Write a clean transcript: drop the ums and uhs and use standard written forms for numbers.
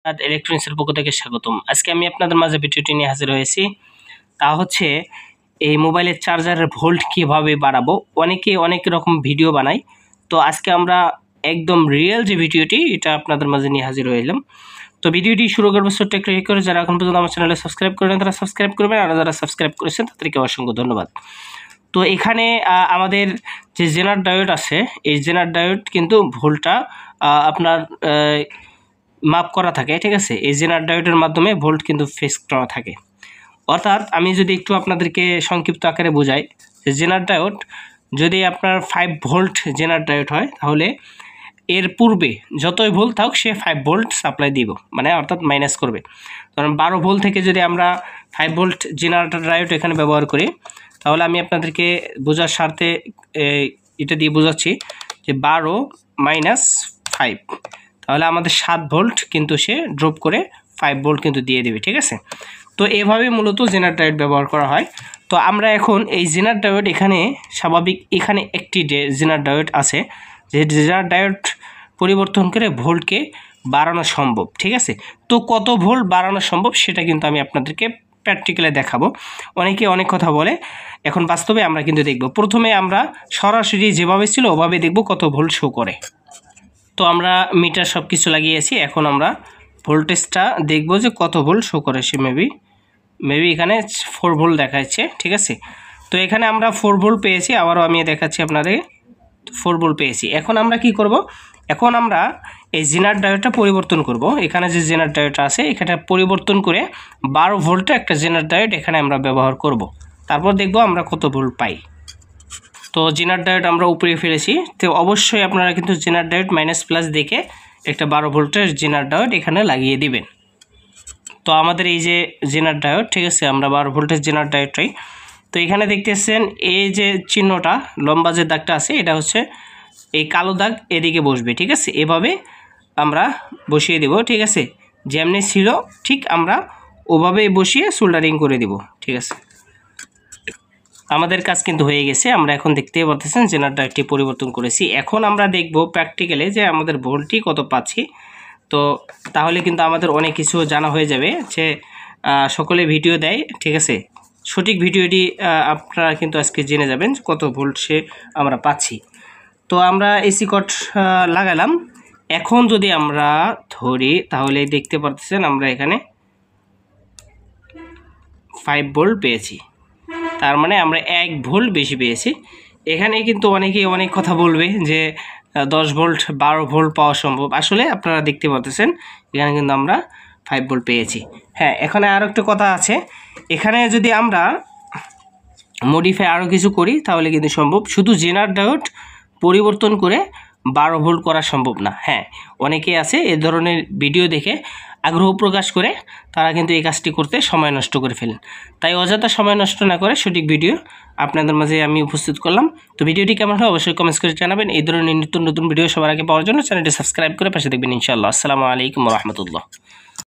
ইলেকট্রনিক্সের পক্ষ থেকে স্বাগতম। আজকে আমি আপনাদের মাঝে ভিডিওটি নিয়ে হাজির হয়েছি। তা হচ্ছে এই মোবাইলের চার্জারের ভোল্ট কিভাবে বাড়াবো। অনেকে অনেক রকম ভিডিও বানায়, তো আজকে আমরা একদম রিয়েল যে ভিডিওটি এটা আপনাদের মাঝে নিয়ে হাজির হইলাম। তো ভিডিওটি শুরু করবো ছোট্ট একটা ক্লিক করে। যারা এখন পর্যন্ত আমার চ্যানেলে সাবস্ক্রাইব করেন তারা সাবস্ক্রাইব করবেন, আর যারা সাবস্ক্রাইব করেছেন তাদেরকে অসংখ্য ধন্যবাদ। তো এখানে আমাদের যে জেনার ডায়োড আছে, এই জেনার ডায়োড কিন্তু ভোল্টটা আপনার মাপ করা থাকে, ঠিক আছে। এই জেনার ডায়োডের মাধ্যমে ভোল্ট কিন্তু ফিক্স করা থাকে। অর্থাৎ আমি যদি একটু আপনাদেরকে সংক্ষিপ্ত আকারে বোঝাই, যে জেনার ডায়োড যদি আপনার 5 ভোল্ট জেনার ডায়োড হয়, তাহলে এর পূর্বে যতই ভোল্ট থাক সে 5 ভোল্ট সাপ্লাই দিব, মানে অর্থাৎ মাইনাস করবে। কারণ 12 ভোল্ট থেকে যদি আমরা 5 ভোল্ট জেনারেটর ডায়োড এখানে ব্যবহার করি, তাহলে আমি আপনাদেরকে বোঝার স্বার্থে এটা দিয়ে বোঝাচ্ছি যে 12 মাইনাস 5, তাহলে আমাদের 7 ভোল্ট কিন্তু সে ড্রপ করে 5 ভোল্ট কিন্তু দিয়ে দেবে, ঠিক আছে। তো এভাবে মূলত জেনার ডায়োড ব্যবহার করা হয়। তো আমরা এখন এই জেনার ডায়োড এখানে স্বাভাবিক এখানে একটি জেনার ডায়োড আছে, যে জেনার ডায়োড পরিবর্তন করে ভোল্টকে বাড়ানো সম্ভব, ঠিক আছে। তো কত ভোল্ট বাড়ানো সম্ভব সেটা কিন্তু আমি আপনাদেরকে প্র্যাকটিক্যালে দেখাবো। অনেকে অনেক কথা বলে, এখন বাস্তবে আমরা কিন্তু দেখব। প্রথমে আমরা সরাসরি যেভাবে ছিল ওভাবে দেখব কত ভোল্ট শো করে। তো আমরা মিটার সব কিছু লাগিয়েছি, এখন আমরা ভোল্টেজটা দেখব যে কত ভোল্ট শো করে। সে মেবি এখানে 4 ভোল্ট দেখাচ্ছে, ঠিক আছে। তো এখানে আমরা 4 ভোল্ট পেয়েছি, আবারও আমি দেখাচ্ছি আপনাদের 4 ভোল্ট পেয়েছি। এখন আমরা কি করব, এখন আমরা এই জেনার ডায়োডটা পরিবর্তন করব। এখানে যে জেনার ডায়োডটা আছে এখানে পরিবর্তন করে 12 ভোল্টের একটা জেনার ডায়োড এখানে আমরা ব্যবহার করব। তারপর দেখব আমরা কত ভোল্ট পাই। তো জেনার ডায়োড আমরা উপরে ফেলেছি, তো অবশ্যই আপনারা কিন্তু জেনার ডায়োড মাইনাস প্লাস দেখে একটা 12 ভোল্টের জেনার ডায়োড এখানে লাগিয়ে দিবেন। তো আমাদের এই যে জেনার ডায়োড, ঠিক আছে, আমরা 12 ভোল্টের জেনার ডায়োডটাই। তো এখানে দেখতেছেন এই যে চিহ্নটা লম্বা যে দাগটা আছে, এটা হচ্ছে এই কালো দাগ এদিকে বসবে, ঠিক আছে। এভাবে আমরা বসিয়ে দেব, ঠিক আছে। যেমনি ছিল ঠিক আমরা ওভাবেই বসিয়ে সোল্ডারিং করে দেব, ঠিক আছে। আমাদের কাজ কিন্তু হয়ে গেছে। আমরা এখন দেখতেই পাচ্ছেন জেনার ডায়োডটি পরিবর্তন করেছি। এখন আমরা দেখব প্র্যাকটিক্যালি যে আমাদের ভোল্টটি কত পাচ্ছি। তো তাহলে কিন্তু আমাদের অনেক কিছু জানা হয়ে যাবে, যে সকলে ভিডিও দেয়, ঠিক আছে। সঠিক ভিডিওটি আপনারা কিন্তু আজকে জেনে যাবেন কত ভোল্ট সে আমরা পাচ্ছি। তো আমরা এসি কট লাগালাম। এখন যদি আমরা ধরি তাহলে দেখতে পাচ্ছেন আমরা এখানে 5 ভোল্ট পেয়েছি, তার মানে আমরা 1 ভোল্ট বেশি পেয়েছি। এখানে কিন্তু অনেকেই অনেক কথা বলবে যে 10 ভোল্ট 12 ভোল্ট পাওয়া সম্ভব। আসলে আপনারা দেখতে পাচ্ছেন এখানে কিন্তু আমরা 5 ভোল্ট পেয়েছি। হ্যাঁ, এখানে আরও একটা কথা আছে, এখানে যদি আমরা মডিফাই আরও কিছু করি তাহলে কিন্তু সম্ভব। শুধু জেনার ডায়োড পরিবর্তন করে 12 ভোল্ট করা সম্ভব না। হ্যাঁ, অনেকেই আছে এ ধরনের ভিডিও দেখে আগ্রহ প্রকাশ করে তারা কিন্তু এই কাজটি করতে সময় নষ্ট করে ফেলেন। তাই অযথা সময় নষ্ট না করে সঠিক ভিডিও আপনাদের মাঝে আমি উপস্থিত করলাম। তো ভিডিওটি কেমন হয় অবশ্যই কমেন্টস করে জানাবেন। এই ধরনের নিত্য নতুন ভিডিও সবার আগে পাওয়ার জন্য চ্যানেলটি সাবস্ক্রাইব করে পাশে দেখবেন ইনশাআল্লাহ। আসসালামু আলাইকুম ওয়া রাহমাতুল্লাহ।